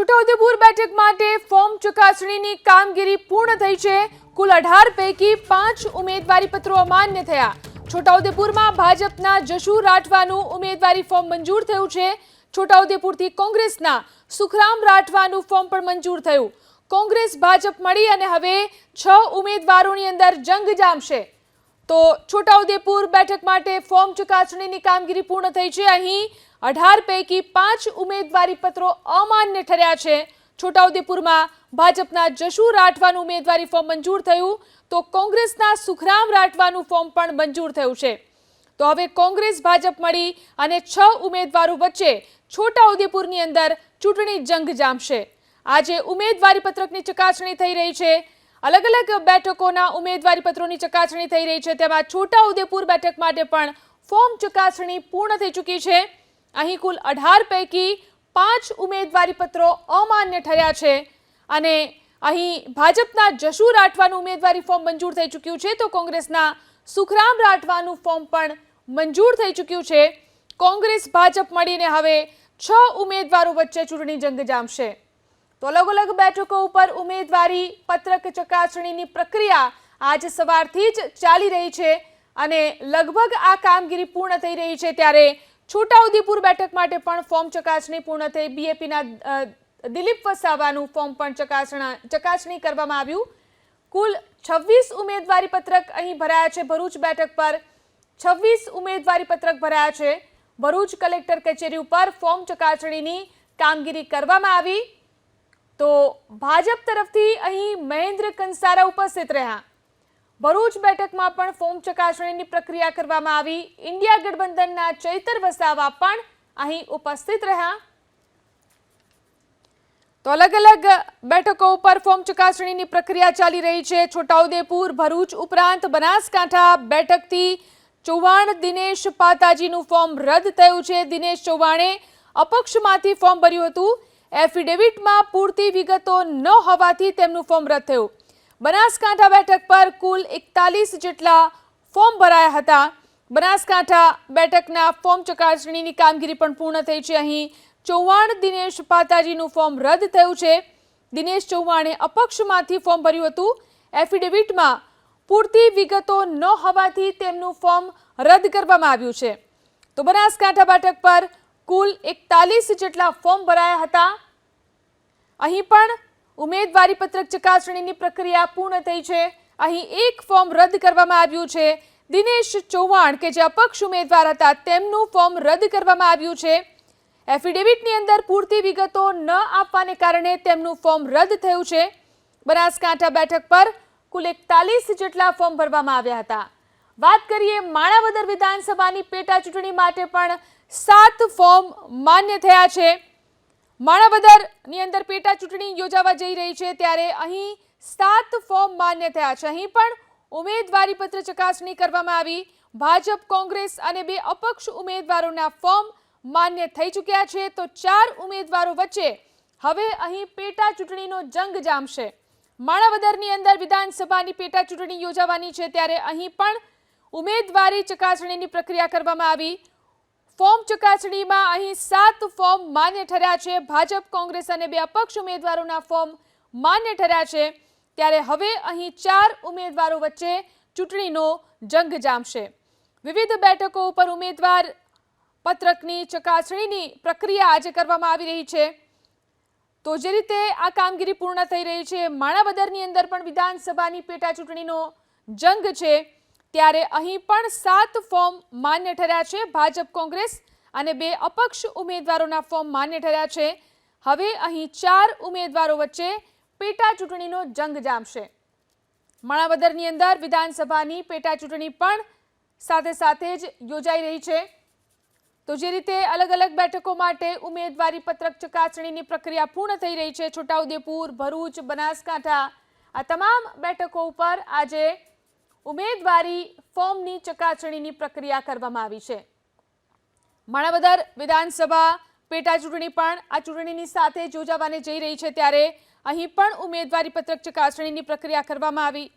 છોટાઉદેપુર બેઠક માટે ફોર્મ ચકાસણીની કામગીરી પૂર્ણ થઈ છે। કુલ 18 પૈકી 5 ઉમેદવારી પત્રો અમાન્ય થયા। છોટાઉદેપુરમાં ભાજપના જશુ રાઠવાનું ઉમેદવારી ફોર્મ મંજૂર થયું છે। છોટાઉદેપુરથી કોંગ્રેસના સુખરામ રાઠવાનું ફોર્મ પણ મંજૂર થયું। કોંગ્રેસ ભાજપ મળી અને હવે 6 ઉમેદવારોની અંદર જંગ જામશે। તો છોટાઉદેપુર બેઠક માટે ફોર્મ ચકાસણીની કામગીરી પૂર્ણ થઈ છે। અહીં 18 પૈકી 5 ઉમેદવારી પત્રો અમાન્ય ઠર્યા છે। છોટાઉદેપુરમાં ભાજપના જશુ રાઠવાનું ઉમેદવારી ફોર્મ મંજૂર થયું તો કોંગ્રેસના સુખરામ રાઠવાનું ફોર્મ પણ મંજૂર થયું છે। તો હવે કોંગ્રેસ ભાજપ મળી અને 6 ઉમેદવારો વચ્ચે છોટાઉદેપુરની અંદર ચૂંટણી જંગ જામશે। આજે ઉમેદવારી પત્રકની ચકાસણી થઈ રહી છે। अलग अलग બેઠકોના ઉમેદવારી પત્રોની ચકાસણી થઈ રહી છે। તેમાં છોટાઉદેપુર બેઠક માટે પણ ફોર્મ ચકાસણી પૂર્ણ થઈ ચૂકી છે। અહીં કુલ 18 પૈકી 5 ઉમેદવારી પત્રો અમાન્ય ઠર્યા છે અને અહીં ભાજપના જશુ રાઠવાનું ઉમેદવારી ફોર્મ મંજૂર થઈ ચૂક્યું છે તો કોંગ્રેસના સુખરામ રાઠવાનું ફોર્મ પણ મંજૂર થઈ ચૂક્યું છે। કોંગ્રેસ ભાજપ મળીને હવે 6 ઉમેદવારો વચ્ચે ચૂંટણી જંગ જામશે। તો અલગ અલગ બેઠકો ઉપર ઉમેદવારી પત્રક ચકાસણીની પ્રક્રિયા આજ સવારથી જ ચાલી રહી છે અને લગભગ આ કામગીરી પૂર્ણ થઈ રહી છે। ત્યારે છોટાઉદેપુર બેઠક માટે પણ ફોર્મ ચકાસણી પૂર્ણ થઈ। બીએપીના દિલીપ વસાવાનું ફોર્મ પણ ચકાસણી કરવામાં આવ્યું। કુલ 26 ઉમેદવારી પત્રક અહીં ભરાયા છે। ભરૂચ બેઠક પર 26 ઉમેદવારી પત્રક ભરાયા છે। ભરૂચ કલેક્ટર કચેરી ઉપર ફોર્મ ચકાસણીની કામગીરી કરવામાં આવી તો ભાજપ તરફથી અહીં મહેન્દ્ર કંસારા ઉપસ્થિત રહ્યા। ભરૂચ બેઠકમાં પણ ફોર્મ ચકાસણીની પ્રક્રિયા કરવામાં આવી। ઇન્ડિયા ગઠબંધનના ચૈતર વસાવા પણ અહીં ઉપસ્થિત રહ્યા। તો અલગ અલગ બેઠકો ઉપર ફોર્મ ચકાસણીની પ્રક્રિયા ચાલી રહી છે। છોટાઉદેપુર ભરૂચ ઉપરાંત બનાસકાંઠા બેઠકથી ચૌહાણ દિનેશ પાતાજીનું ફોર્મ રદ થયું છે। દિનેશ ચૌહાણે અપક્ષમાંથી ફોર્મ ભર્યું હતું। એફિડેવિટમાં પૂરતી વિગતો ન હોવાથી તેમનું ફોર્મ રદ થયું। બનાસકાંઠા બેઠક પર કુલ 41 જેટલા ફોર્મ ભરાયા હતા। બનાસકાંઠા બેઠકના ફોર્મ ચકાસણીની કામગીરી પણ પૂર્ણ થઈ છે। અહીં ચૌહાણ દિનેશ પાતાજીનું ફોર્મ રદ થયું છે। દિનેશ ચૌહાણે અપક્ષમાંથી ફોર્મ ભર્યું હતું। એફિડેવિટમાં પૂરતી વિગતો ન હોવાથી તેમનું ફોર્મ રદ કરવામાં આવ્યું છે। તો બનાસકાંઠા બેઠક પર કુલ 41 જેટલા ફોર્મ ભરાયા હતા। અહીં પણ ઉમેદવારી પત્રક ચકાસણીની પ્રક્રિયા પૂર્ણ થઈ છે। અહીં એક ફોર્મ રદ કરવામાં આવ્યું છે। દિનેશ ચૌહાણ કે જે અપક્ષ ઉમેદવાર હતા તેમનું ફોર્મ રદ કરવામાં આવ્યું છે। એફિડેવિટની અંદર પૂરતી વિગતો ન આપવાને કારણે તેમનું ફોર્મ રદ થયું છે। બનાસકાંઠા બેઠક પર કુલ 41 જેટલા ફોર્મ ભરવામાં આવ્યા હતા। વાત કરીએ માણાવદર વિધાનસભાની પેટા ચૂંટણી માટે પણ 7 ફોર્મ માન્ય થયા છે। માણાવદરની અંદર પેટા ચૂંટણી યોજાવા જઈ રહી છે ત્યારે અહીં 7 ફોર્મ માન્ય થયા છે। અહીં પણ ઉમેદવારી પત્ર ચકાસણી કરવામાં આવી। ભાજપ કોંગ્રેસ અને 2 અપક્ષ ઉમેદવારોના ફોર્મ માન્ય થઈ ચૂક્યા છે તો 4 ઉમેદવારો વચ્ચે હવે અહીં પેટા ચૂંટણીનો જંગ જામશે। માણાવદરની અંદર વિધાનસભાની પેટા ચૂંટણી યોજાવાની છે ત્યારે અહીં પણ ઉમેદવારી ચકાસણીની પ્રક્રિયા કરવામાં આવી। ફોર્મ ચકાસણીમાં અહીં 7 ફોર્મ માન્ય ઠર્યા છે। ભાજપ કોંગ્રેસ અને 2 અપક્ષ ઉમેદવારોના ફોર્મ માન્ય ઠર્યા છે ત્યારે હવે અહીં 4 ઉમેદવારો વચ્ચે ચૂંટણીનો જંગ જામશે। વિવિધ બેઠકો ઉપર ઉમેદવાર પત્રકની ચકાસણીની પ્રક્રિયા આજે કરવામાં આવી રહી છે। તો જે રીતે આ કામગીરી પૂર્ણ થઈ રહી છે માણાવદરની અંદર પણ વિધાનસભાની પેટા ચૂંટણીનો જંગ છે ત્યારે અહીં પણ 7 ફોર્મ માન્ય ઠર્યા છે। ભાજપ કોંગ્રેસ અને 2 અપક્ષ ઉમેદવારોના ફોર્મ માન્ય ઠર્યા છે। હવે અહીં 4 ઉમેદવારો વચ્ચે પેટા ચૂંટણીનો જંગ જામશે। માણાવદરની અંદર વિધાનસભાની પેટા ચૂંટણી પણ સાથે સાથે જ યોજાઈ રહી છે। તો જે રીતે અલગ અલગ બેઠકો માટે ઉમેદવારી પત્રક ચકાસણીની પ્રક્રિયા પૂર્ણ થઈ રહી છે। છોટાઉદેપુર ભરૂચ બનાસકાંઠા આ તમામ બેઠકો ઉપર આજે ઉમેદવારી ફોર્મની ચકાસણીની પ્રક્રિયા કરવામાં આવી છે। માણાવદર વિધાનસભા પેટા ચૂંટણી પણ આ ચૂંટણીની સાથે યોજાવાને જઈ રહી છે ત્યારે અહીં પણ ઉમેદવારી પત્રક ચકાસણીની પ્રક્રિયા કરવામાં આવી।